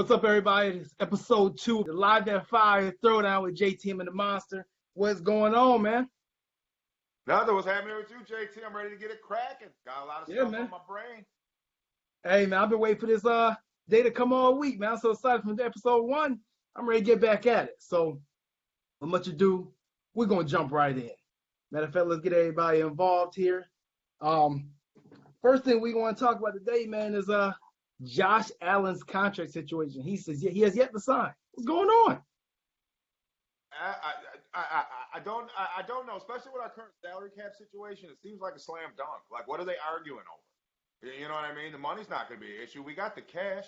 What's up, everybody? It's episode 2, the Live at 5 Throwdown with JT and the Monster. What's going on, man? Nothing. What's happening with you, JT? I'm ready to get it cracking. Got a lot of stuff on my brain. Hey, man, I've been waiting for this day to come all week, man. I'm so excited from episode 1. I'm ready to get back at it. So, without much ado, we're going to jump right in. Matter of fact, let's get everybody involved here. First thing we're going to talk about today, man, is Josh Allen's contract situation. He says he has yet to sign. What's going on? I don't know, especially with our current salary cap situation. It seems like a slam dunk. Like, what are they arguing over? You know what I mean? The money's not going to be an issue. We got the cash.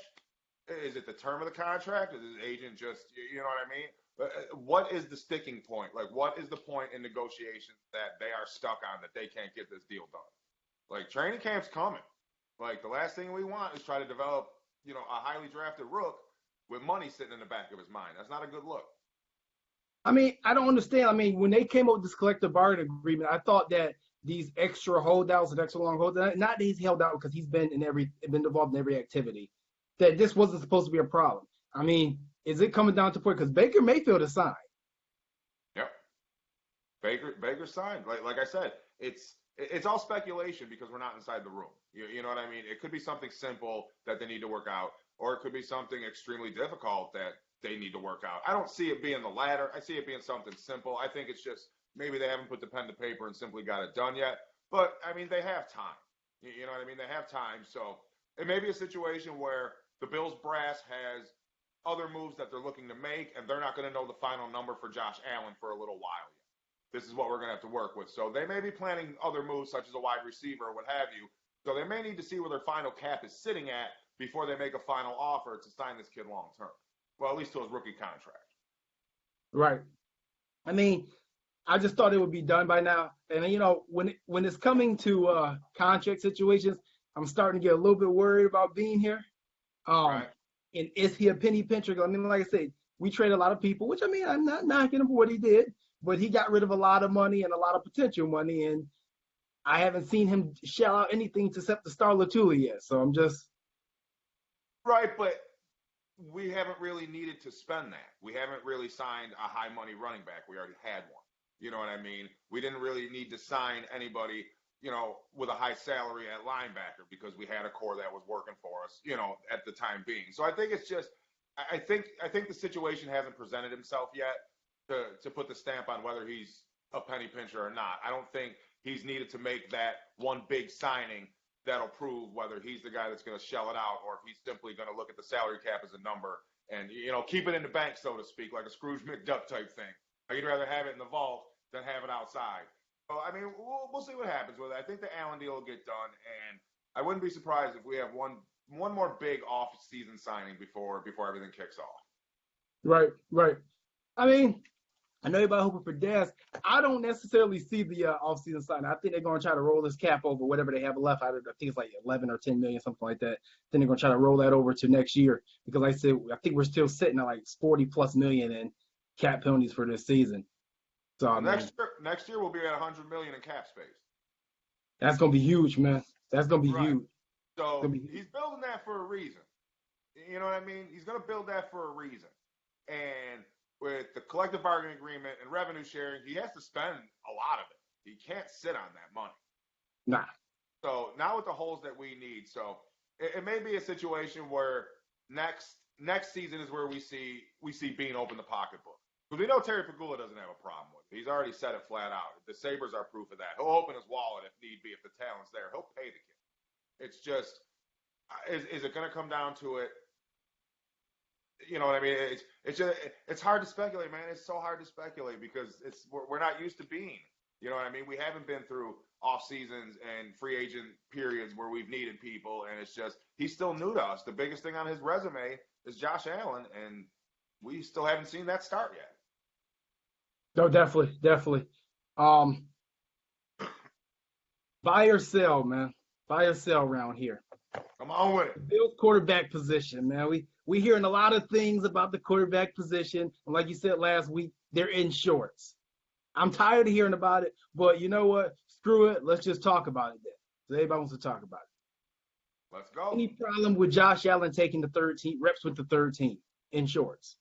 Is it the term of the contract? Is his agent just, you know what I mean? What is the sticking point? Like, what is the point in negotiations that they are stuck on that they can't get this deal done? Like, training camp's coming. Like, the last thing we want is try to develop, a highly drafted rook with money sitting in the back of his mind. That's not a good look. I mean, I don't understand. I mean, when they came up with this collective bargaining agreement, I thought that these extra holdouts and extra long holdouts, not that he's held out because he's been involved in every activity, that this wasn't supposed to be a problem. I mean, is it coming down to point? Because Baker Mayfield is signed. Yep. Baker signed. Like I said, it's all speculation because we're not inside the room. You know what I mean? It could be something simple that they need to work out, or it could be something extremely difficult that they need to work out. I don't see it being the latter. I see it being something simple. I think it's just maybe they haven't put the pen to paper and simply got it done yet. But, I mean, they have time. You know what I mean? They have time. So it may be a situation where the Bills brass has other moves that they're looking to make, and they're not going to know the final number for Josh Allen for a little while yet. This is what we're going to have to work with. So they may be planning other moves such as a wide receiver or what have you. So they may need to see where their final cap is sitting at before they make a final offer to sign this kid long term. Well, at least to his rookie contract. Right. I mean, I just thought it would be done by now. And, when it's coming to contract situations, I'm starting to get a little bit worried about being here. Right. And is he a penny pincher? I mean, like I said, we trade a lot of people, which, I mean, I'm not knocking him for what he did, but he got rid of a lot of money and a lot of potential money, and I haven't seen him shell out anything except the Star Latula yet. So I'm just right, but we haven't really needed to spend that. We haven't really signed a high money running back. We already had one. You know what I mean? We didn't really need to sign anybody, with a high salary at linebacker because we had a core that was working for us, at the time being. So I think it's just, I think the situation hasn't presented himself yet to put the stamp on whether he's a penny pincher or not. I don't think he's needed to make that one big signing that'll prove whether he's the guy that's going to shell it out or if he's simply going to look at the salary cap as a number and, keep it in the bank, so to speak, like a Scrooge McDuck type thing. I'd rather have it in the vault than have it outside. So, I mean, we'll see what happens with it. I think the Allen deal will get done, and I wouldn't be surprised if we have one more big off-season signing before everything kicks off. Right. I mean, I know everybody hoping for Dez. I don't necessarily see the off-season signing. I think they're going to try to roll this cap over whatever they have left. I think it's like 11 or 10 million, something like that. Then they're going to try to roll that over to next year because, like I said, I think we're still sitting at like 40+ million in cap penalties for this season. So next year we'll be at 100 million in cap space. That's going to be huge, man. That's going to be huge. So he's building that for a reason. You know what I mean? He's going to build that for a reason. And with the collective bargaining agreement and revenue sharing, he has to spend a lot of it. He can't sit on that money. Nah. So now with the holes that we need, so it may be a situation where next season is where we see Bean open the pocketbook. Because we know Terry Pagula doesn't have a problem with it. He's already said it flat out. The Sabres are proof of that. He'll open his wallet if need be, if the talent's there. He'll pay the kid. It's just, is it going to come down to it? You know what I mean? It's hard to speculate, man. It's so hard to speculate because we're not used to being. You know what I mean? We haven't been through off seasons and free agent periods where we've needed people, and it's just he's still new to us. The biggest thing on his resume is Josh Allen, and we still haven't seen that start yet. No, definitely. Buy or sell, man. Buy or sell around here. Come on with it. Bills quarterback position, man. We hearing a lot of things about the quarterback position, and like you said last week, they're in shorts. I'm tired of hearing about it, but you know what? Screw it. Let's just talk about it then. So everybody wants to talk about it. Let's go. Any problem with Josh Allen taking the third team reps with the third team in shorts?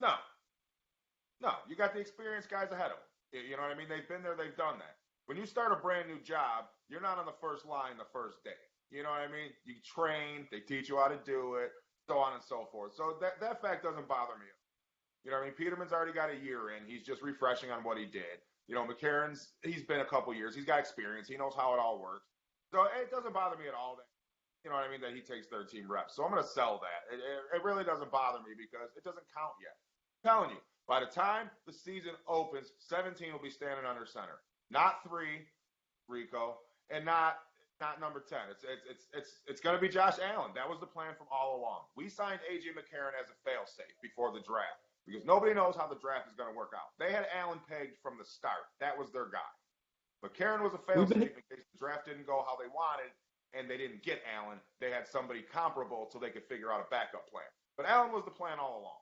No, no. You got the experienced guys ahead of them. You know what I mean? They've been there. They've done that. When you start a brand new job, you're not on the first line the first day. You know what I mean? You train. They teach you how to do it, so on and so forth. So that fact doesn't bother me. You know what I mean? Peterman's already got a year in. He's just refreshing on what he did. You know, McCarron's, he's been a couple years. He's got experience. He knows how it all works. So it doesn't bother me at all that, you know what I mean, that he takes 13 reps. So I'm going to sell that. It really doesn't bother me because it doesn't count yet. I'm telling you, by the time the season opens, 17 will be standing under center. Not 3, Rico, and not number 10. It's going to be Josh Allen. That was the plan from all along. We signed A.J. McCarron as a failsafe before the draft because nobody knows how the draft is going to work out. They had Allen pegged from the start. That was their guy. McCarron was a failsafe in case the draft didn't go how they wanted and they didn't get Allen. They had somebody comparable so they could figure out a backup plan. But Allen was the plan all along.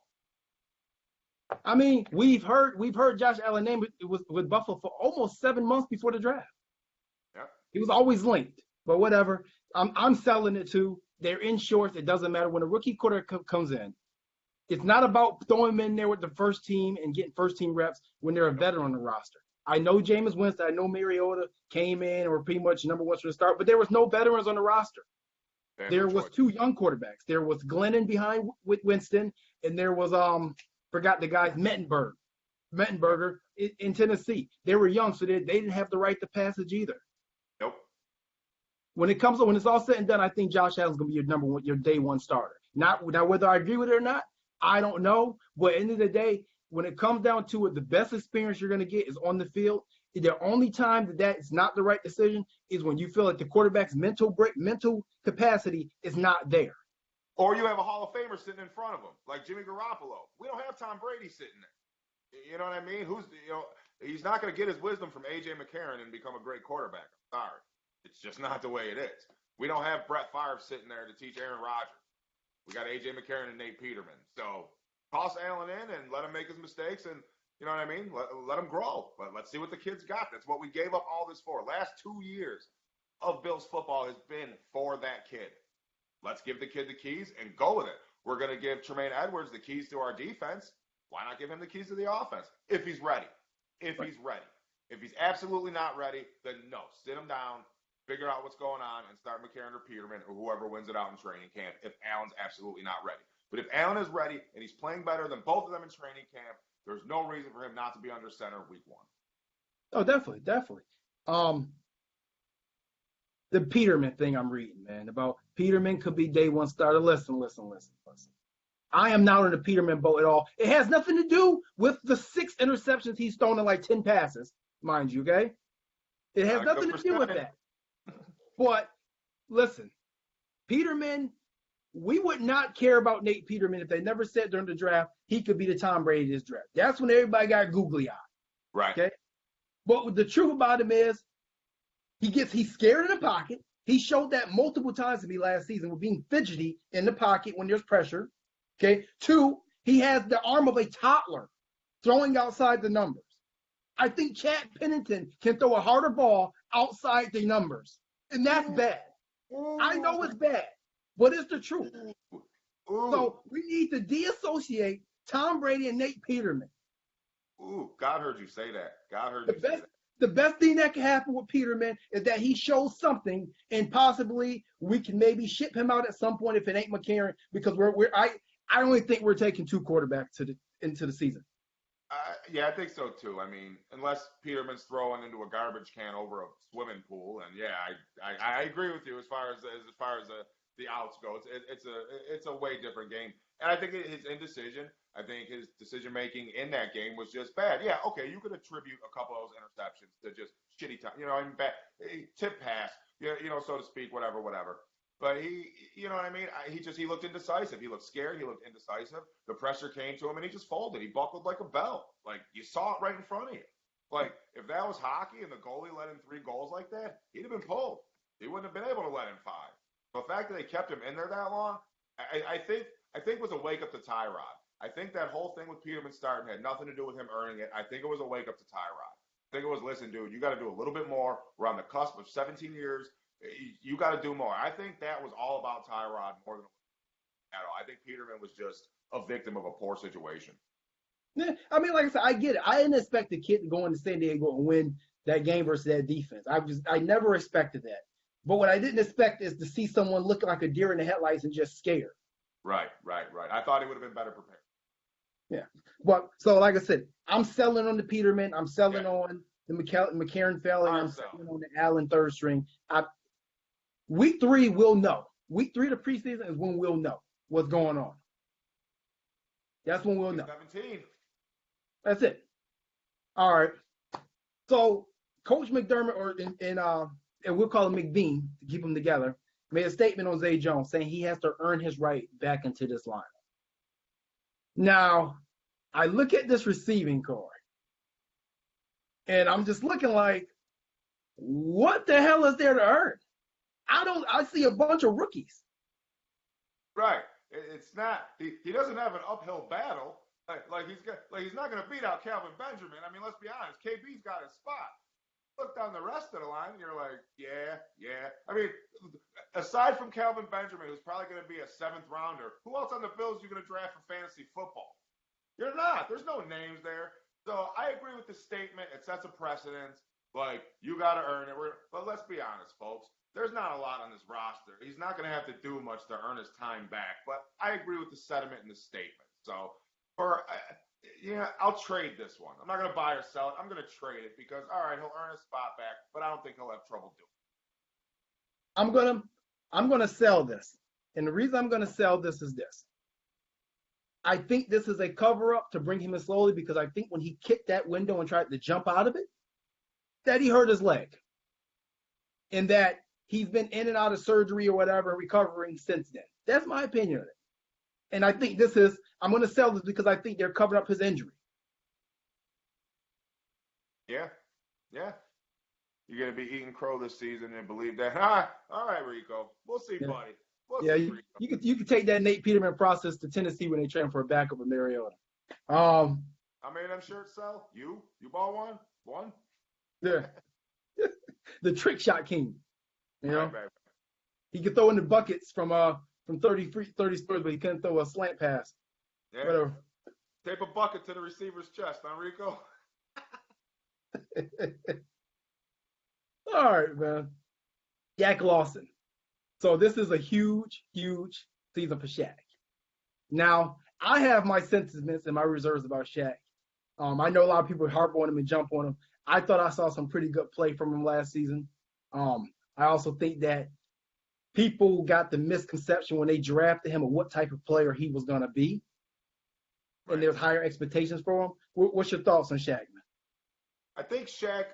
I mean, we've heard Josh Allen name with Buffalo for almost 7 months before the draft. Yep. He was always linked, but whatever. I'm selling it too. They're in shorts. It doesn't matter when a rookie quarterback comes in. It's not about throwing them in there with the first team and getting first team reps when they're a veteran on the roster. I know Jameis Winston, I know Mariota came in or pretty much number one from the start, but there was no veterans on the roster. There was 2 young quarterbacks. There was Glennon behind with Winston, and there was forgot the guy's Mettenberger in Tennessee. They were young, so they didn't have the right to passage either. Nope. When it's all said and done, I think Josh Allen's gonna be your day one starter. Now whether I agree with it or not, I don't know. But at the end of the day, when it comes down to it, the best experience you're going to get is on the field. The only time that is not the right decision is when you feel like the quarterback's mental capacity is not there. Or you have a Hall of Famer sitting in front of him, like Jimmy Garoppolo. We don't have Tom Brady sitting there. You know what I mean? He's not going to get his wisdom from A.J. McCarron and become a great quarterback. I'm sorry. It's just not the way it is. We don't have Brett Favre sitting there to teach Aaron Rodgers. We got A.J. McCarron and Nate Peterman. So toss Allen in and let him make his mistakes and, you know what I mean? Let him grow. Let's see what the kid's got. That's what we gave up all this for. Last 2 years of Bills football has been for that kid. Let's give the kid the keys and go with it. We're going to give Tremaine Edwards the keys to our defense. Why not give him the keys to the offense? If he's ready. If he's ready. If he's absolutely not ready, then no. Sit him down, figure out what's going on, and start McCarron or Peterman or whoever wins it out in training camp if Allen's absolutely not ready. But if Allen is ready and he's playing better than both of them in training camp, there's no reason for him not to be under center week 1. Oh, definitely. The Peterman thing I'm reading, man, about Peterman could be day one starter. Listen. I am not on the Peterman boat at all. It has nothing to do with the 6 interceptions he's thrown in like 10 passes, mind you, okay? It has nothing to do with that. But listen, Peterman, we would not care about Nate Peterman if they never said during the draft he could be the Tom Brady of this draft. That's when everybody got googly eyed. Right. Okay. But the truth about him is he's scared in the pocket. He showed that multiple times to me last season with being fidgety in the pocket when there's pressure. Okay. 2, he has the arm of a toddler throwing outside the numbers. I think Chad Pennington can throw a harder ball outside the numbers. And that's bad. I know it's bad, but it's the truth. So we need to deassociate Tom Brady and Nate Peterman. Ooh, God heard you say that. The best thing that can happen with Peterman is that he shows something, and possibly we can maybe ship him out at some point if it ain't McCarron, because I only think we're taking 2 quarterbacks into the season. Yeah, I think so too. I mean, unless Peterman's throwing into a garbage can over a swimming pool, and yeah, I agree with you as far as the outs go. It's a way different game, and I think his indecision. I think his decision making in that game was just bad. Yeah, okay, you could attribute a couple of those interceptions to just shitty time. You know, I mean, bad tip pass. You know, so to speak, whatever. But you know what I mean? He looked indecisive. He looked scared. He looked indecisive. The pressure came to him, and he just folded. He buckled like a bell. Like, you saw it right in front of you. Like, if that was hockey and the goalie let in 3 goals like that, he'd have been pulled. He wouldn't have been able to let in 5. The fact that they kept him in there that long, I think was a wake up to Tyrod. I think that whole thing with Peterman starting had nothing to do with him earning it. I think it was a wake up to Tyrod. I think it was, listen, dude, you got to do a little bit more. We're on the cusp of 17 years. You got to do more. I think that was all about Tyrod more than at all. I think Peterman was just a victim of a poor situation. Yeah, I mean, like I said, I get it. I didn't expect the kid to go into San Diego and win that game versus that defense. I never expected that. But what I didn't expect is to see someone looking like a deer in the headlights and just scared. Right. I thought he would have been better prepared. Yeah. But so, like I said, I'm selling on the Peterman. I'm selling on the McCarron Felling. I'm selling on the Allen third string. Week 3, we'll know. Week 3 of the preseason is when we'll know what's going on. That's when we'll know. 17. That's it. All right. So Coach McDermott, and we'll call him McBean to keep them together, made a statement on Zay Jones saying he has to earn his right back into this lineup. Now, I look at this receiving core, and I'm just looking like, what the hell is there to earn? I see a bunch of rookies. Right. It's not. He doesn't have an uphill battle. He's not going to beat out Calvin Benjamin. I mean, let's be honest. KB's got his spot. Look down the rest of the line, and you're like, yeah. I mean, aside from Calvin Benjamin, who's probably going to be a 7th rounder, who else on the Bills are you going to draft for fantasy football? You're not. There's no names there. So I agree with the statement. It sets a precedence. Like, you got to earn it. But let's be honest, folks. There's not a lot on this roster. He's not going to have to do much to earn his time back. But I agree with the sentiment and the statement. So, I'll trade this one. I'm not going to buy or sell it. I'm going to trade it because, all right, he'll earn his spot back, but I don't think he'll have trouble doing it. I'm going to sell this. And the reason I'm going to sell this is this. I think this is a cover-up to bring him in slowly because I think when he kicked that window and tried to jump out of it, that he hurt his leg. And that he's been in and out of surgery or whatever, recovering since then. That's my opinion of it. And I think I'm going to sell this because I think they're covering up his injury. Yeah. You're going to be eating crow this season and believe that. All right, Rico. We'll see, buddy. You could take that Nate Peterman process to Tennessee when they trade him for a backup of Mariota. How many of them shirts sell? You bought one? One? Yeah. The trick shot king. You know? Right. He could throw in the buckets from 30 stores, but he couldn't throw a slant pass. Yeah. Whatever. Tape a bucket to the receiver's chest, huh, Rico? All right, man. Shaq Lawson. So this is a huge, huge season for Shaq. Now, I have my sentiments and my reserves about Shaq. I know a lot of people harp on him and jump on him. I thought I saw some pretty good play from him last season. I also think that people got the misconception when they drafted him of what type of player he was going to be. Right. And there's higher expectations for him. What's your thoughts on Shaq, man? I think Shaq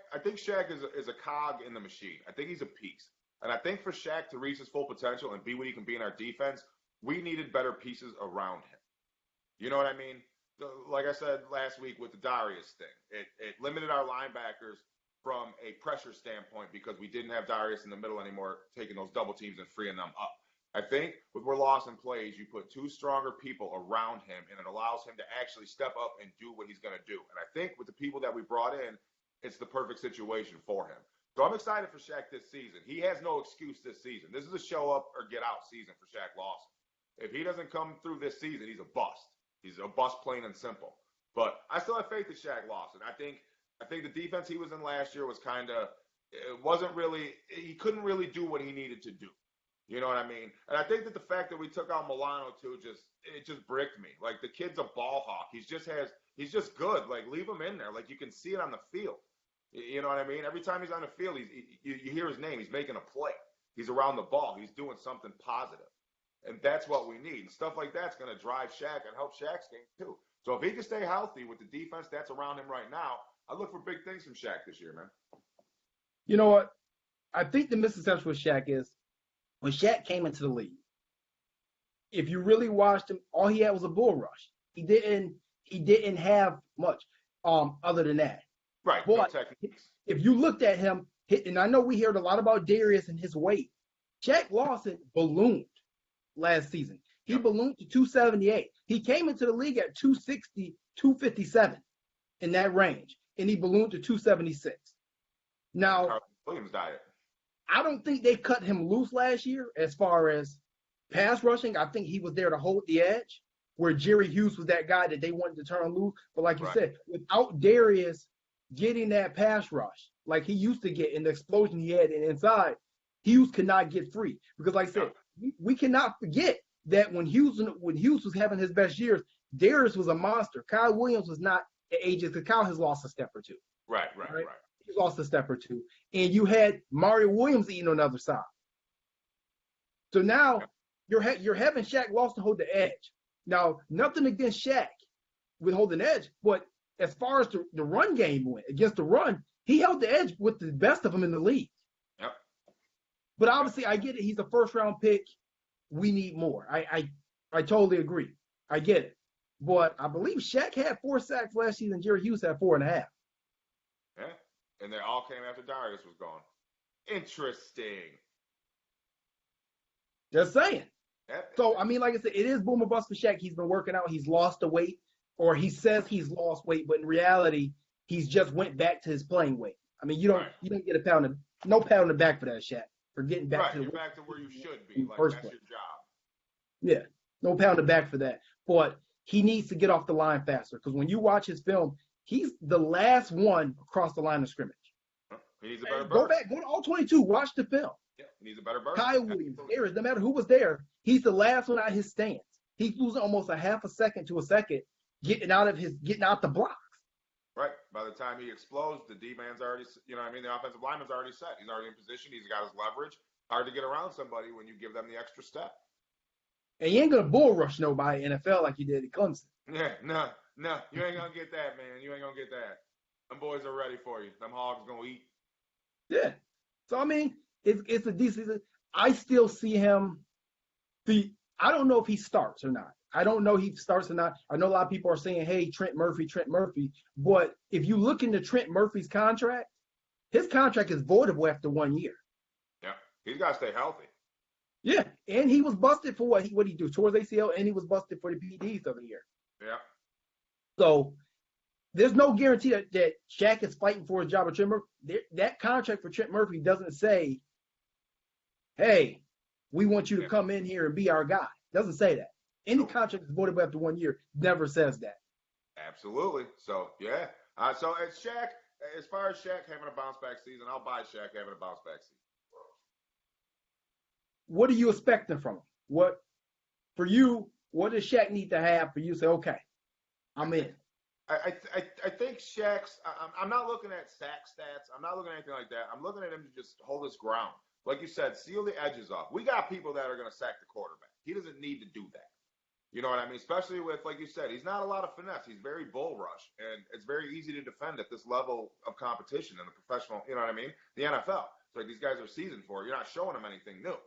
is a cog in the machine. I think he's a piece. And I think for Shaq to reach his full potential and be what he can be in our defense, we needed better pieces around him. You know what I mean? Like I said last week with the Darius thing, it limited our linebackers from a pressure standpoint because we didn't have Darius in the middle anymore, taking those double teams and freeing them up. I think with where Lawson plays, you put 2 stronger people around him, and it allows him to actually step up and do what he's going to do. And I think with the people that we brought in, it's the perfect situation for him. So I'm excited for Shaq this season. He has no excuse this season. This is a show up or get out season for Shaq Lawson. If he doesn't come through this season, he's a bust. He's a bust, plain and simple. But I still have faith in Shaq Lawson. I think the defense he was in last year was he couldn't really do what he needed to do. You know what I mean? And I think that the fact that we took out Milano too, it just bricked me. Like, the kid's a ball hawk. He's just good. Like, leave him in there. Like, you can see it on the field. You know what I mean? Every time he's on the field, you hear his name. He's making a play. He's around the ball. He's doing something positive. And that's what we need. And stuff like that's going to drive Shaq and help Shaq's game too. So if he can stay healthy with the defense that's around him right now, I look for big things from Shaq this year, man. You know what? I think the misconception with Shaq is when Shaq came into the league, if you really watched him, all he had was a bull rush. He didn't have much other than that. Right. But no techniques. If you looked at him, and I know we heard a lot about Darius and his weight, Shaq Lawson ballooned last season. He ballooned to 278. He came into the league at 260, 257 in that range, and he ballooned to 276. Now, Williams diet. I don't think they cut him loose last year as far as pass rushing. I think he was there to hold the edge, where Jerry Hughes was that guy that they wanted to turn loose. But like you Right. said, without Darius getting that pass rush like he used to get in the explosion he had inside, Hughes could not get free. Because like I said, we cannot forget that when Hughes was having his best years, Darius was a monster. Kyle Williams was not at ages because Kyle has lost a step or two. Right. He's lost a step or two. And you had Mario Williams eating on the other side. So now you're having Shaq lost to hold the edge. Now, nothing against Shaq with holding the edge, but as far as the run game went, against the run, he held the edge with the best of them in the league. Yep. But obviously, I get it. He's a first-round pick. We need more. I totally agree. I get it. But I believe Shaq had 4 sacks last season. Jerry Hughes had 4.5. Yeah. And they all came after Darius was gone. Interesting. Just saying. Yep. So, I mean, like I said, it is boom or bust for Shaq. He's been working out. He's lost the weight, or he says he's lost weight, but in reality, he's just went back to his playing weight. I mean, you don't get no pat on the back for that, Shaq, for getting back to back to where you should be. Like, that's your job. Yeah, no pat on the back for that. But he needs to get off the line faster because when you watch his film, he's the last one across the line of scrimmage. He needs a better go to all 22, watch the film. Yeah, he needs a better burst. Kyle Williams, no matter who was there, he's the last one out of his stance. He's losing almost a half a second to a second getting out the blocks. Right. By the time he explodes, the D-man's already, the offensive lineman's already set. He's already in position. He's got his leverage. Hard to get around somebody when you give them the extra step. And you ain't going to bull rush nobody in NFL like you did at Clemson. Yeah, no. You ain't going to get that, man. You ain't going to get that. Them boys are ready for you. Them hogs going to eat. Yeah. So, I mean, it's a decent – I still see him – I don't know if he starts or not. I don't know if he starts or not. I know a lot of people are saying, hey, Trent Murphy. But if you look into Trent Murphy's contract, his contract is voidable after 1 year. Yeah, he's got to stay healthy. Yeah, and he was busted for what he do? Towards ACL, and he was busted for the PEDs of the year. Yeah. So there's no guarantee that Shaq is fighting for a job with Trent Murphy. That contract for Trent Murphy doesn't say, hey, we want you to come in here and be our guy. It doesn't say that. Any contract is voidable after 1 year never says that. Absolutely. So, yeah. So, as far as Shaq having a bounce-back season, I'll buy Shaq having a bounce-back season. What are you expecting from him? For you, what does Shaq need to have for you to say, okay, I'm in? I think Shaq's – I'm not looking at sack stats. I'm not looking at anything like that. I'm looking at him to just hold his ground. Like you said, seal the edges off. We got people that are going to sack the quarterback. He doesn't need to do that. You know what I mean? Especially with, like you said, he's not a lot of finesse. He's very bull rush, and it's very easy to defend at this level of competition in the professional, you know what I mean? The NFL. It's like these guys are seasoned for it. You're not showing them anything new.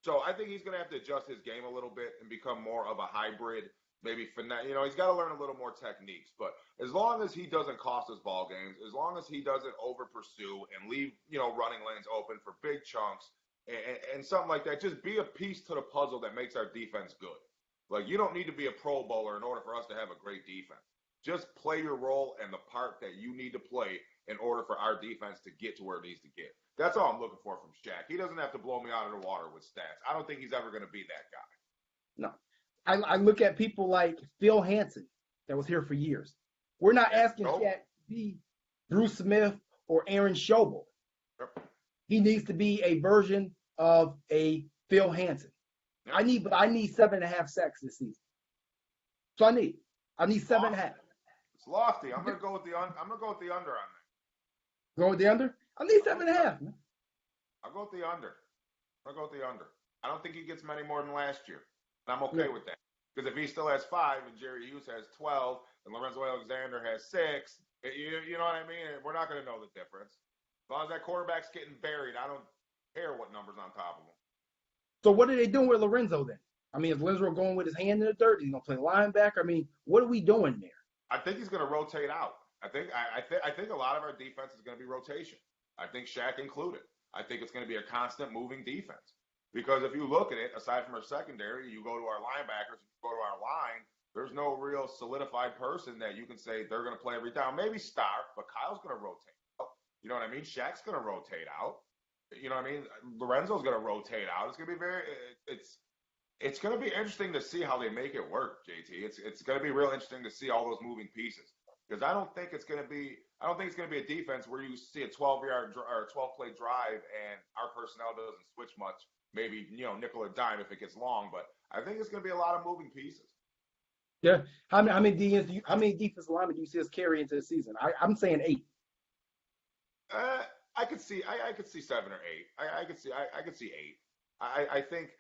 So I think he's going to have to adjust his game a little bit and become more of a hybrid, maybe finesse. He's got to learn a little more techniques. But as long as he doesn't cost us ball games, as long as he doesn't over pursue and leave, running lanes open for big chunks and something like that, just be a piece to the puzzle that makes our defense good. Like, you don't need to be a Pro Bowler in order for us to have a great defense. Just play your role and the part that you need to play in order for our defense to get to where it needs to get. That's all I'm looking for from Shaq. He doesn't have to blow me out of the water with stats. I don't think he's ever going to be that guy. No. I look at people like Phil Hansen that was here for years. We're not asking Shaq to be Bruce Smith or Aaron Schobel. Yep. He needs to be a version of a Phil Hansen. I need 7.5 sacks this season. So I need 7.5. It's lofty. I'm gonna go with the under on that. Go with the under? I need 7.5. I'll go with the under. I don't think he gets many more than last year. And I'm okay with that. Because if he still has 5 and Jerry Hughes has 12 and Lorenzo Alexander has 6, you know what I mean? We're not gonna know the difference. As long as that quarterback's getting buried, I don't care what number's on top of him. So what are they doing with Lorenzo then? I mean, is Lorenzo going with his hand in the dirt? Is he going to play linebacker? I mean, what are we doing there? I think he's going to rotate out. I think a lot of our defense is going to be rotation. I think Shaq included. I think it's going to be a constant moving defense. Because if you look at it, aside from our secondary, you go to our linebackers, you go to our line, there's no real solidified person that you can say they're going to play every down. Maybe Stark, but Kyle's going to rotate out. You know what I mean? Shaq's going to rotate out. You know what I mean? Lorenzo's going to rotate out. It's going to be it's going to be interesting to see how they make it work, JT. It's going to be real interesting to see all those moving pieces because I don't think it's going to be a defense where you see a 12-yard or 12-play drive and our personnel doesn't switch much. Maybe nickel or dime if it gets long, but I think it's going to be a lot of moving pieces. Yeah. How many defensive linemen do you see us carry into the season? I'm saying 8. I could see 7 or 8. I could see 8. I think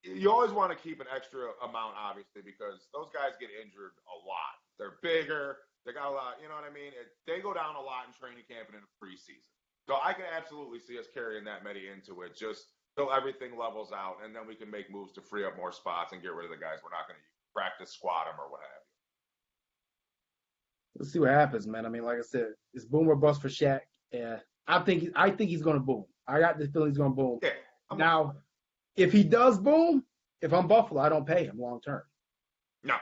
you always want to keep an extra amount, obviously, because those guys get injured a lot. They're bigger. They got a lot. You know what I mean? They go down a lot in training camp and in the preseason. So I can absolutely see us carrying that many into it, just so everything levels out, and then we can make moves to free up more spots and get rid of the guys we're not going to practice squad them or what have you. Let's see what happens, man. I mean, like I said, it's boom or bust for Shaq. Yeah, I think he's going to boom. I got this feeling he's going to boom. Yeah. Now, if he does boom, if I'm Buffalo, I don't pay him long term. No.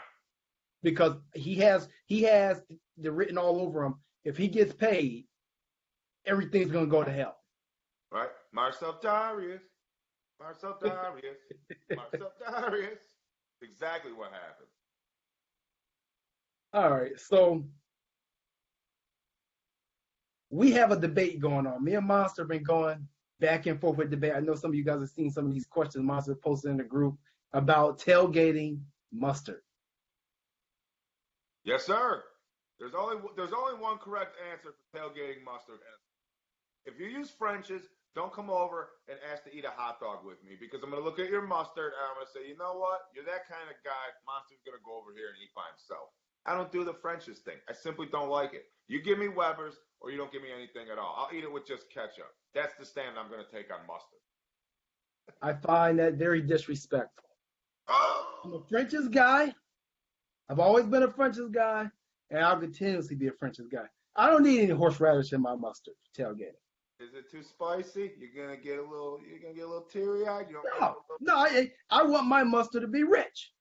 Because he has the written all over him. If he gets paid, everything's going to go to hell. Right? Marcel Darius. Exactly what happened. All right, so we have a debate going on. Me and Monster have been going back and forth with debate. I know some of you guys have seen some of these questions Monster posted in the group about tailgating mustard. Yes, sir. There's only one correct answer for tailgating mustard. If you use French's, don't come over and ask to eat a hot dog with me because I'm going to look at your mustard and I'm going to say, you know what? You're that kind of guy. Monster's going to go over here and eat by himself. I don't do the French's thing. I simply don't like it. You give me Weber's or you don't give me anything at all. I'll eat it with just ketchup. That's the stand I'm going to take on mustard. I find that very disrespectful. Oh! I'm a French's guy. I've always been a French's guy, and I'll continuously be a French's guy. I don't need any horseradish in my mustard for tailgating. Is it too spicy? You're gonna get a little teary-eyed. No. I want my mustard to be rich.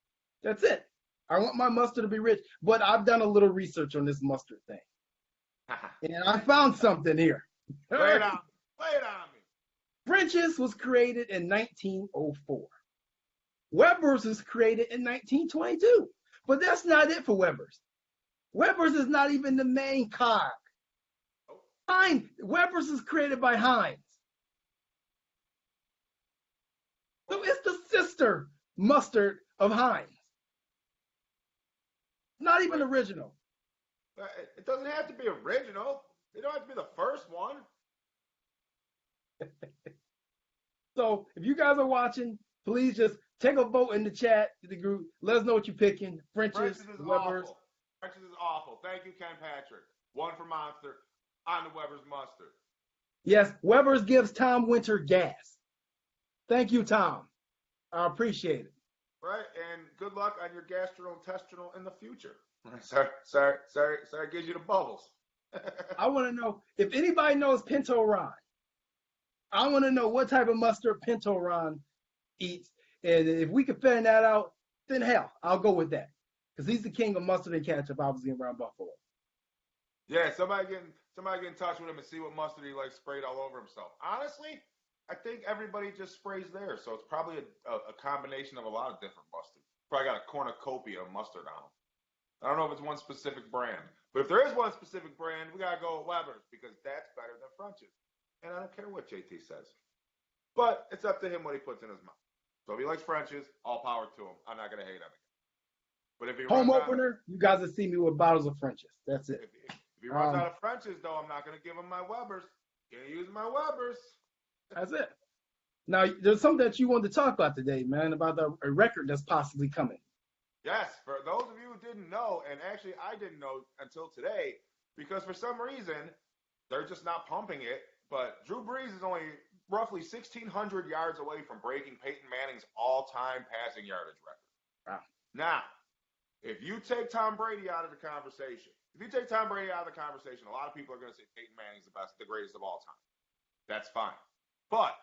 That's it. I want my mustard to be rich. But I've done a little research on this mustard thing, and I found something here. Lay it on me. French's was created in 1904. Weber's was created in 1922. But that's not it for Weber's. Weber's is not even the main cog. Weber's is created by Heinz. So it's the sister mustard of Heinz. Not even original. It doesn't have to be original. It don't have to be the first one. So if you guys are watching, please just take a vote in the chat, the group. Let us know what you're picking. French's is Weber's. awful. French's is awful. Thank you, Ken Patrick. 1 for Monster on the Weber's mustard. Yes, Weber's gives Tom Winter gas. Thank you, Tom. I appreciate it. Right, and good luck on your gastrointestinal in the future. Sorry, gives you the bubbles. I want to know if anybody knows Pinto Ron. I want to know what type of mustard Pinto Ron eats. And if we can find that out, then hell, I'll go with that. Because he's the king of mustard and ketchup, obviously, around Buffalo. Yeah, somebody get in touch with him and see what mustard he likes sprayed all over himself. Honestly, I think everybody just sprays there. So it's probably a combination of a lot of different mustard. Probably got a cornucopia of mustard on them. I don't know if it's one specific brand. But if there is one specific brand, we got to go with Weber's because that's better than French's. And I don't care what JT says. But it's up to him what he puts in his mouth. So if he likes French's, all power to him. I'm not going to hate him. But if he home opener, you guys will see me with bottles of French's. That's it. If he runs out of French's, though, I'm not going to give him my Weber's. Going to use my Weber's. That's it. Now, there's something that you wanted to talk about today, man, about a record that's possibly coming. Yes, for those of you who didn't know, and actually I didn't know until today, because for some reason, they're just not pumping it, but Drew Brees is only roughly 1,600 yards away from breaking Peyton Manning's all-time passing yardage record. Wow. Now, if you take Tom Brady out of the conversation, a lot of people are going to say Peyton Manning's the greatest of all time. That's fine. But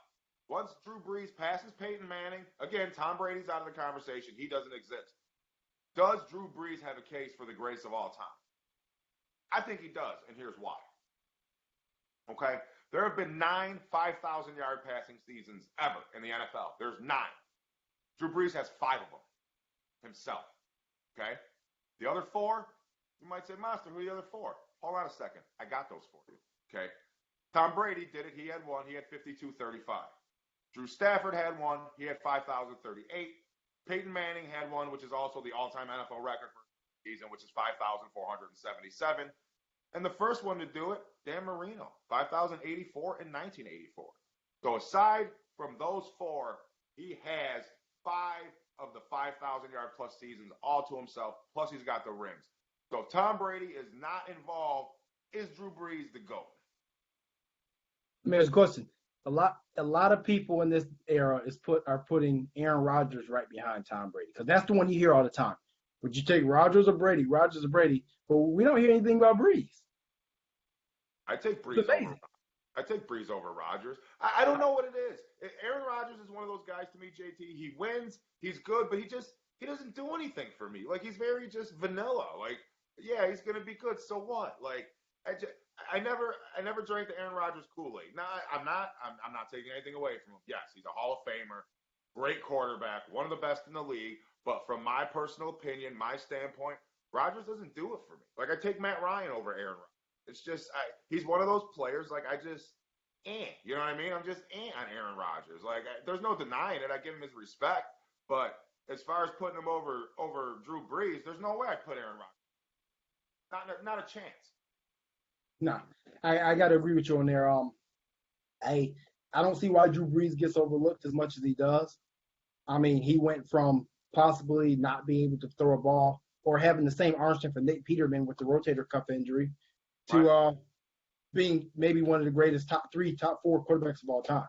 once Drew Brees passes Peyton Manning, again, Tom Brady's out of the conversation. He doesn't exist. Does Drew Brees have a case for the greatest of all time? I think he does, and here's why. Okay? There have been 9 5,000-yard passing seasons ever in the NFL. There's 9. Drew Brees has 5 of them himself. Okay? The other 4, you might say, Monster, who are the other 4? Hold on a second. I got those for you. Okay? Tom Brady did it. He had 1. He had 5,235. Drew Stafford had 1. He had 5,038. Peyton Manning had 1, which is also the all-time NFL record for the season, which is 5,477. And the first one to do it, Dan Marino, 5,084 in 1984. So aside from those 4, he has 5 of the 5,000-yard plus seasons all to himself, plus he's got the rings. So if Tom Brady is not involved, is Drew Brees the GOAT? There's a question. A lot of people in this era are putting Aaron Rodgers right behind Tom Brady, because that's the one you hear all the time. Would you take Rodgers or Brady? Rodgers or Brady? But we don't hear anything about Brees. I take Brees over Rodgers. I don't know what it is. Aaron Rodgers is one of those guys to me, JT. He wins, he's good, but he doesn't do anything for me. Like, he's very just vanilla. Like, yeah, he's gonna be good. So what? Like, I never drank the Aaron Rodgers Kool-Aid. Now, I'm not taking anything away from him. Yes, he's a Hall of Famer, great quarterback, one of the best in the league. But from my personal opinion, my standpoint, Rodgers doesn't do it for me. Like, I take Matt Ryan over Aaron Rodgers. It's just he's one of those players. Like, you know what I mean? I'm just on Aaron Rodgers. Like, there's no denying it. I give him his respect. But as far as putting him over Drew Brees, there's no way I'd put Aaron Rodgers. Not a chance. No, I got to agree with you on there. I don't see why Drew Brees gets overlooked as much as he does. I mean, he went from possibly not being able to throw a ball or having the same arm strength for Nate Peterman with the rotator cuff injury to being maybe one of the greatest top 4 quarterbacks of all time.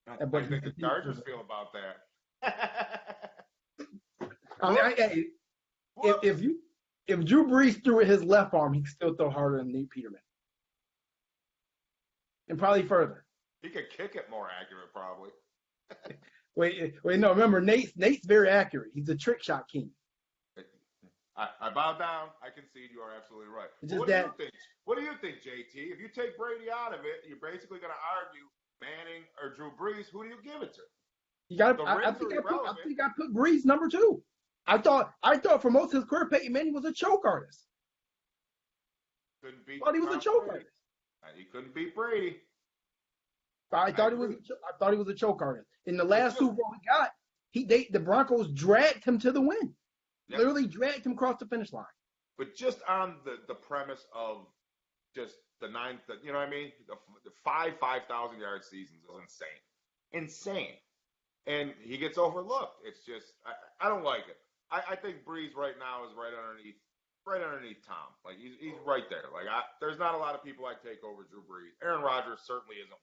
I think the Chargers feel about that. I mean, if Drew Brees threw with his left arm, he could still throw harder than Nate Peterman. And probably further. He could kick it more accurate, probably. Wait, no, remember, Nate's very accurate. He's a trick shot king. I bow down. I concede you are absolutely right. What do you think, JT? If you take Brady out of it, you're basically going to argue Manning or Drew Brees. Who do you give it to? You got. I think I put Brees number 2. I thought for most of his career, Peyton Manning was a choke artist. Couldn't beat. Thought he was a choke artist. He couldn't beat Brady. I thought he was a choke artist. In the last Super Bowl he got, the Broncos dragged him to the win. Yep. Literally dragged him across the finish line. But just on the premise of just the 9, you know what I mean? The 5,000-yard seasons is insane. And he gets overlooked. It's just I don't like it. I think Brees right now is right underneath Tom. Like, he's right there. Like, there's not a lot of people I'd take over Drew Brees. Aaron Rodgers certainly isn't one.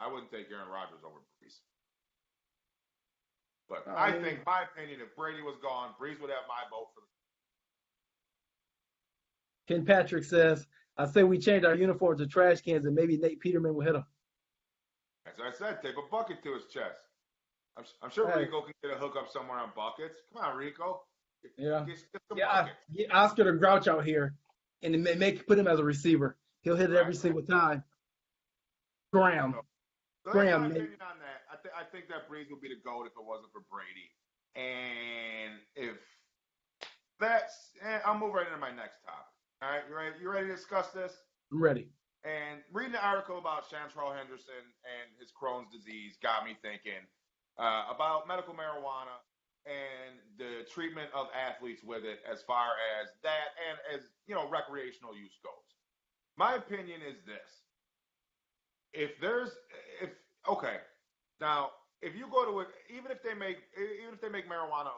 I wouldn't take Aaron Rodgers over Brees. But I think, my opinion, if Brady was gone, Brees would have my vote for the. Ken Patrick says, I say we change our uniforms to trash cans and maybe Nate Peterman will hit him. As I said, tape a bucket to his chest. I'm sure Rico can get a hookup somewhere on buckets. Come on, Rico. Get Oscar the Grouch out here and put him as a receiver. He'll hit it every single time. Graham. So that's my opinion on that. I think that Brees would be the GOAT if it wasn't for Brady. And if that's, I'll move right into my next topic. All right, you ready to discuss this? I'm ready. And reading the article about Chantrell Henderson and his Crohn's disease got me thinking about medical marijuana and the treatment of athletes with it, as far as that and as, recreational use goes. My opinion is this. Now, if you go to it, even if they make marijuana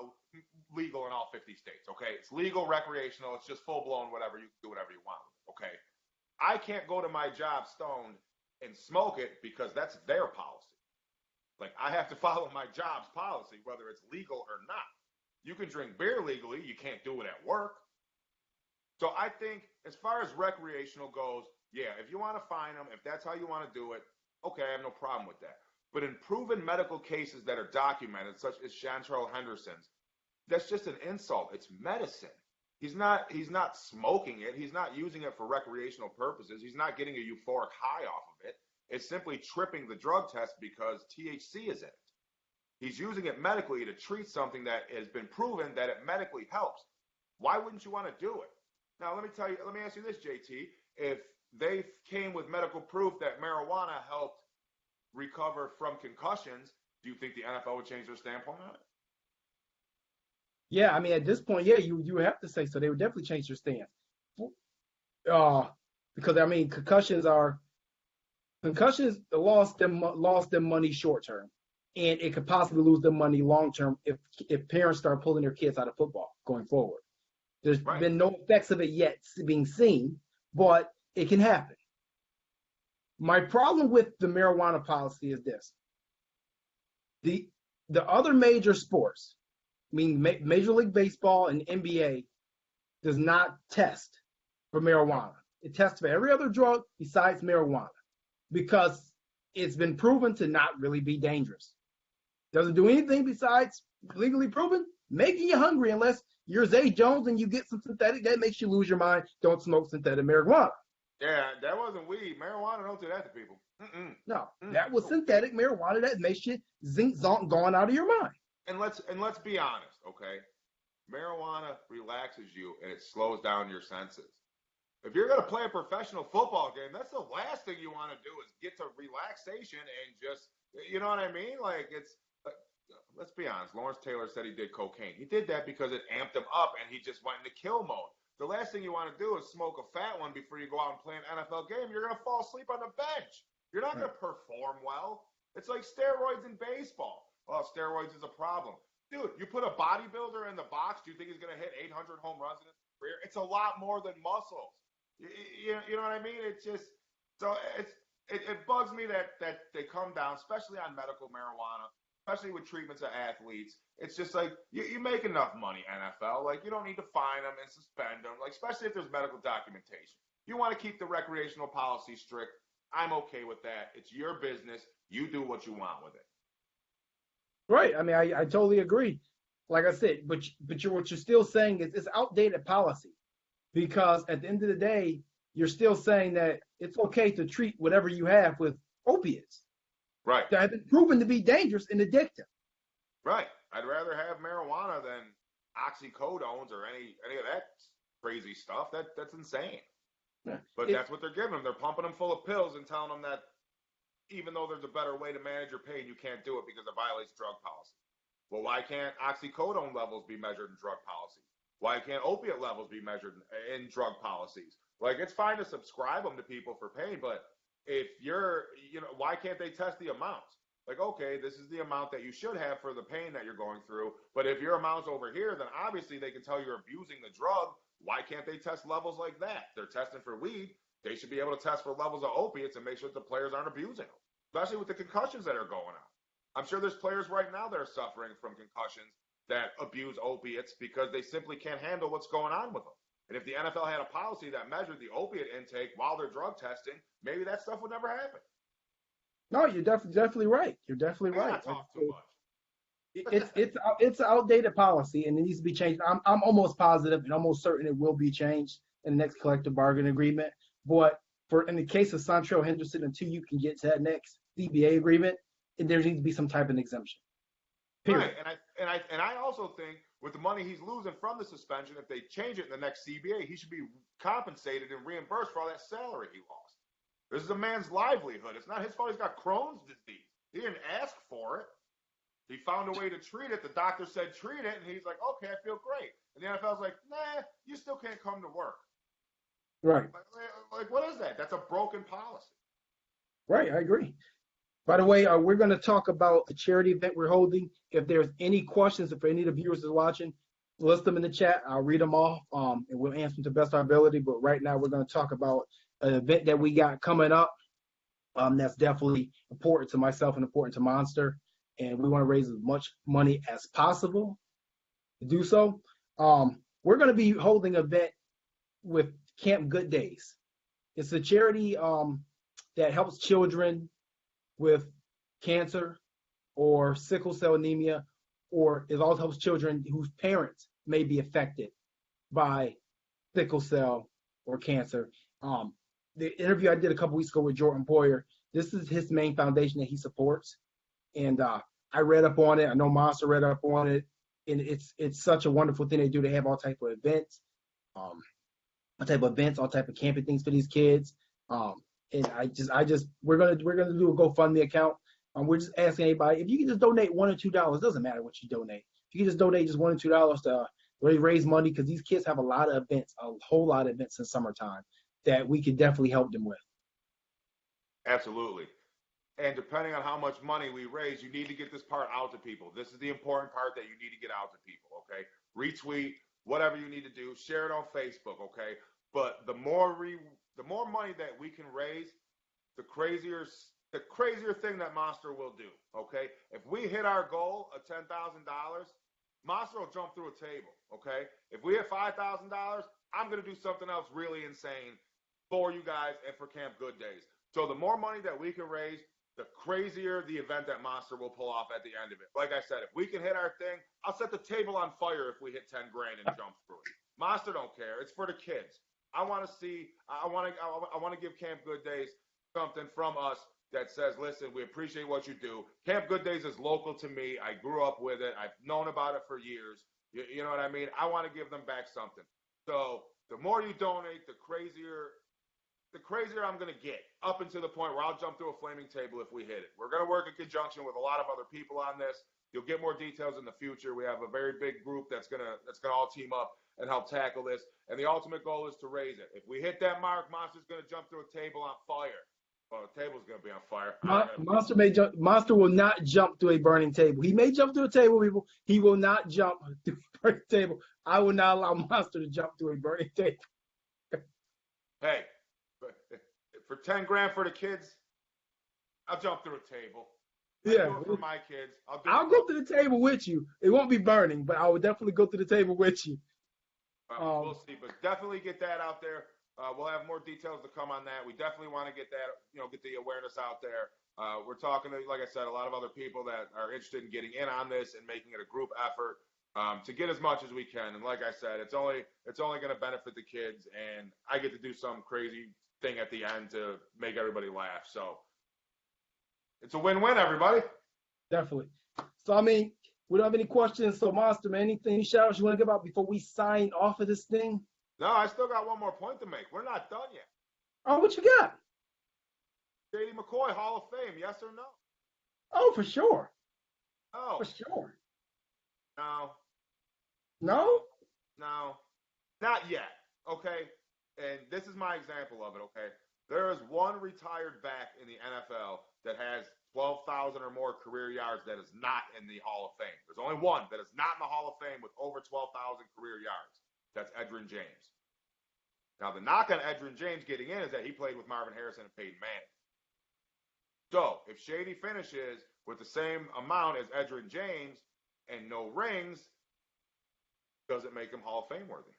legal in all 50 states, okay, it's legal, recreational, it's just full blown, whatever, you can do whatever you want with it, okay. I can't go to my job stoned and smoke it because that's their policy. Like, I have to follow my job's policy, whether it's legal or not. You can drink beer legally, you can't do it at work. So I think, as far as recreational goes, yeah, if you want to find them, if that's how you want to do it, okay, I have no problem with that. But in proven medical cases that are documented, such as Chantrell Henderson's, that's just an insult. It's medicine. He's not smoking it. He's not using it for recreational purposes. He's not getting a euphoric high off of it. It's simply tripping the drug test because THC is in it. He's using it medically to treat something that has been proven that it medically helps. Why wouldn't you want to do it? Now, let me ask you this, JT. If they came with medical proof that marijuana helped recover from concussions, do you think the NFL would change their standpoint on it? Yeah, I mean, at this point, yeah, you would have to say so. They would definitely change their stance. Uh, because I mean, concussions lost them money short term, and it could possibly lose them money long term if parents start pulling their kids out of football going forward. There's been no effects of it yet being seen, but it can happen. My problem with the marijuana policy is this: the other major sports, I mean Major League Baseball and NBA, does not test for marijuana. It tests for every other drug besides marijuana because it's been proven to not really be dangerous. Doesn't do anything besides legally proven making you hungry unless you're Zay Jones and you get some synthetic that makes you lose your mind. Don't smoke synthetic marijuana. Yeah, that wasn't weed. Marijuana don't do that to people. No, that was synthetic marijuana that makes you zinc zonk gone out of your mind. And let's be honest, okay? Marijuana relaxes you and it slows down your senses. If you're gonna play a professional football game, that's the last thing you want to do is get to relaxation and just, you know what I mean? Like let's be honest. Lawrence Taylor said he did cocaine. He did that because it amped him up and he just went into kill mode. The last thing you want to do is smoke a fat one before you go out and play an NFL game. You're going to fall asleep on the bench. You're not going to perform well. It's like steroids in baseball. Well, steroids is a problem. Dude, you put a bodybuilder in the box, do you think he's going to hit 800 home runs in his career? It's a lot more than muscles. You know what I mean? It's just, so it bugs me that they come down, especially on medical marijuana, especially with treatments of athletes. It's just like, you make enough money, NFL. Like, you don't need to fine them and suspend them, like, especially if there's medical documentation. You want to keep the recreational policy strict. I'm okay with that. It's your business. You do what you want with it. Right. I mean, I totally agree. Like I said, but what you're still saying is it's outdated policy because at the end of the day, you're still saying that it's okay to treat whatever you have with opiates. Right. That have been proven to be dangerous and addictive. Right. I'd rather have marijuana than oxycodones or any of that crazy stuff. That's insane. Yeah. But that's what they're giving them. They're pumping them full of pills and telling them that even though there's a better way to manage your pain, you can't do it because it violates drug policy. Well, why can't oxycodone levels be measured in drug policies? Why can't opiate levels be measured in drug policies? Like, it's fine to subscribe them to people for pain, but if you're, why can't they test the amounts? Like, okay, this is the amount that you should have for the pain that you're going through, but if your amount's over here, then obviously they can tell you're abusing the drug. Why can't they test levels like that? They're testing for weed. They should be able to test for levels of opiates and make sure that the players aren't abusing them, especially with the concussions that are going on. I'm sure there's players right now that are suffering from concussions that abuse opiates because they simply can't handle what's going on with them. And if the NFL had a policy that measured the opiate intake while they're drug testing, maybe that stuff would never happen. No, you're definitely right. You're definitely right. I talk too much. It's an outdated policy and it needs to be changed. I'm almost positive and almost certain it will be changed in the next collective bargaining agreement. But in the case of Santrell Henderson, until you can get to that next CBA agreement, there needs to be some type of exemption. Period. Right. And I also think with the money he's losing from the suspension, if they change it in the next CBA, he should be compensated and reimbursed for all that salary he lost. This is a man's livelihood. It's not his fault he's got Crohn's disease. He didn't ask for it. He found a way to treat it. The doctor said treat it, and he's like, okay, I feel great. And the NFL's like, nah, you still can't come to work. Right. Like what is that? That's a broken policy. Right, I agree. By the way, we're going to talk about a charity event we're holding. If there's any questions, if any of the viewers are watching, list them in the chat. I'll read them off, and we'll answer them to the best of our ability. But right now, we're going to talk about an event that we got coming up that's definitely important to myself and important to Monster. And we want to raise as much money as possible to do so. We're going to be holding an event with Camp Good Days. It's a charity that helps children with cancer or sickle cell anemia, or it also helps children whose parents may be affected by sickle cell or cancer. The interview I did a couple weeks ago with Jordan Poyer, this is his main foundation that he supports. And I read up on it. I know Monster read up on it, and it's such a wonderful thing they do. They have all type of events, um, all type of camping things for these kids. And I just we're gonna do a GoFundMe account. We're just asking anybody if you can just donate $1 or $2. Doesn't matter what you donate. If you can just donate just $1 or $2 to really raise money, because these kids have a lot of events, a whole lot of events in summertime that we could definitely help them with. Absolutely. And depending on how much money we raise, you need to get this part out to people. This is the important part that you need to get out to people, okay? Retweet, whatever you need to do, share it on Facebook, okay? But the more money that we can raise, the crazier thing that Monster will do, okay? If we hit our goal of $10,000, Monster will jump through a table, okay? If we hit $5,000, I'm going to do something else really insane for you guys and for Camp Good Days. So the more money that we can raise, the crazier the event that Monster will pull off at the end of it. Like I said, if we can hit our thing, I'll set the table on fire if we hit 10 grand and jump through it. Monster don't care. It's for the kids. I want to give Camp Good Days something from us that says, listen, we appreciate what you do. Camp Good Days is local to me. I grew up with it. I've known about it for years. You know what I mean? I want to give them back something. So the more you donate, the crazier I'm going to get, up until the point where I'll jump through a flaming table if we hit it. We're going to work in conjunction with a lot of other people on this. You'll get more details in the future. We have a very big group that's going to all team up and help tackle this. And the ultimate goal is to raise it. If we hit that mark, Monster's going to jump through a table on fire. Well, the table's going to be on fire. Monster will not jump through a burning table. He may jump through a table, people. He will not jump through a burning table. I will not allow Monster to jump through a burning table. Hey, for 10 grand for the kids, I'll jump through a table. Yeah, do it for my kids. I'll go to the table with you. It won't be burning, but I will definitely go to the table with you. We'll see, but definitely get that out there. We'll have more details to come on that. We definitely want to get that, get the awareness out there. We're talking to, like I said, a lot of other people that are interested in getting in on this and making it a group effort to get as much as we can. And like I said, it's only going to benefit the kids, and I get to do some crazy thing at the end to make everybody laugh. So it's a win-win, everybody. Definitely. So, I mean, we don't have any questions. So, Monster, man, anything shout-outs you want to give out before we sign off of this thing? No, I still got one more point to make. We're not done yet. Oh, what you got? Shady McCoy, Hall of Fame, yes or no? Oh, for sure. Oh. For sure. No. No? No. Not yet, okay? And this is my example of it, okay? There is one retired back in the NFL that has 12,000 or more career yards that is not in the Hall of Fame. There's only one that is not in the Hall of Fame with over 12,000 career yards. That's Edgerrin James. Now, the knock on Edgerrin James getting in is that he played with Marvin Harrison and Peyton Manning. So, if Shady finishes with the same amount as Edgerrin James and no rings, does it make him Hall of Fame worthy?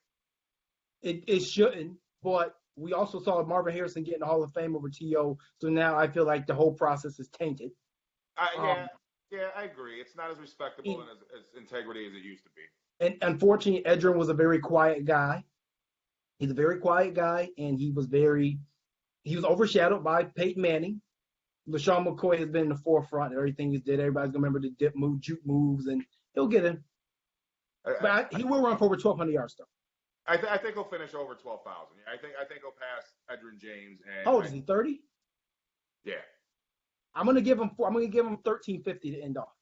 It shouldn't, but we also saw Marvin Harrison get in the Hall of Fame over T.O., so now I feel like the whole process is tainted. Yeah, I agree. It's not as respectable and as integrity as it used to be. And unfortunately, Edgerrin was a very quiet guy. He's a very quiet guy, and he was overshadowed by Peyton Manning. LaShawn McCoy has been in the forefront of everything he's did. Everybody's going to remember the dip move, juke moves, and he'll get him. But he will run for over 1,200 yards, though. I think he'll finish over 12,000. I think he'll pass Edgerrin James. And how old is he? 30? Yeah. I'm gonna give him 1350 to end off.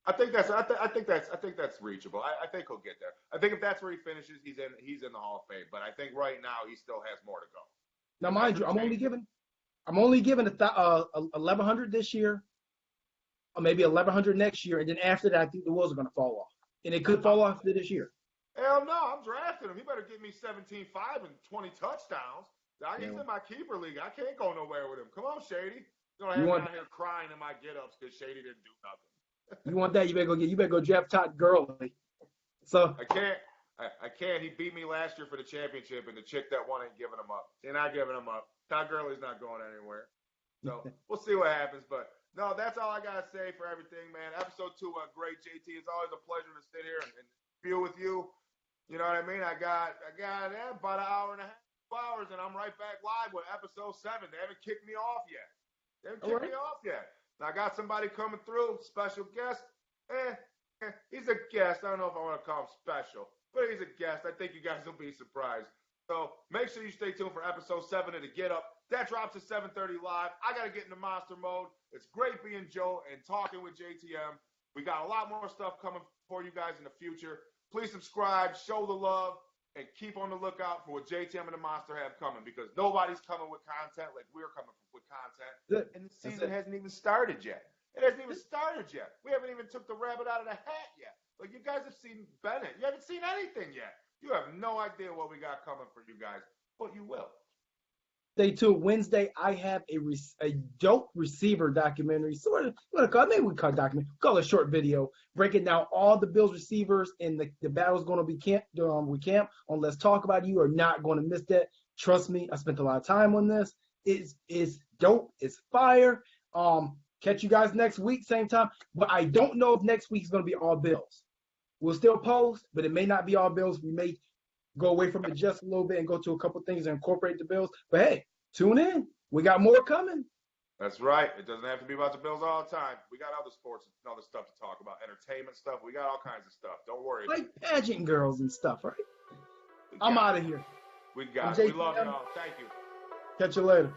I think that's reachable. I think he'll get there. I think if that's where he finishes, he's in the Hall of Fame. But I think right now he still has more to go. Now, mind you, I'm only giving 1,100 this year, or maybe 1,100 next year, and then after that, I think the wheels are gonna fall off, and it could fall off this year. Hell no, I'm drafting him. He better give me 17-5 and 20 touchdowns. He's in my keeper league. I can't go nowhere with him. Come on, Shady. You're gonna have me out here crying in my get-ups because Shady didn't do nothing. You want that? You better go draft Todd Gurley. So I can't. He beat me last year for the championship, and the chick that won ain't giving him up. They're not giving him up. Todd Gurley's not going anywhere. So we'll see what happens. But no, that's all I gotta say for everything, man. Episode 2 went great, JT. It's always a pleasure to sit here and feel with you. You know what I mean? I got about an hour and a half. hours, and I'm right back live with episode 7. They haven't kicked me off yet. Now, I got somebody coming through, special guest. He's a guest. I don't know if I want to call him special, but he's a guest. I think you guys will be surprised. So make sure you stay tuned for episode 7 of the Get Up. That drops at 7:30 live. I got to get into monster mode. It's great being Joe and talking with JTM. We got a lot more stuff coming for you guys in the future. Please subscribe, show the love, and keep on the lookout for what JTM and the Monster have coming, because nobody's coming with content like we're coming with content. And the season hasn't even started yet. It hasn't even started yet. We haven't even took the rabbit out of the hat yet. Like, you guys have seen Bennett. You haven't seen anything yet. You have no idea what we got coming for you guys, but you will. Stay tuned. Wednesday, I have a dope receiver documentary. Sort of, maybe we call it documentary. Call it a short video breaking down all the Bills receivers and the battle's going to be camp on Let's Talk About. You are not going to miss that. Trust me, I spent a lot of time on this. It's dope. It's fire. Catch you guys next week, same time. But I don't know if next week is going to be all Bills. We'll still post, but it may not be all Bills. We may go away from it just a little bit and go to a couple things and incorporate the Bills. But hey, tune in. We got more coming. That's right. It doesn't have to be about the Bills all the time. We got other sports and other stuff to talk about, entertainment stuff. We got all kinds of stuff. Don't worry. Like pageant girls and stuff, right? I'm out of here. We got it. We love y'all. Thank you. Catch you later.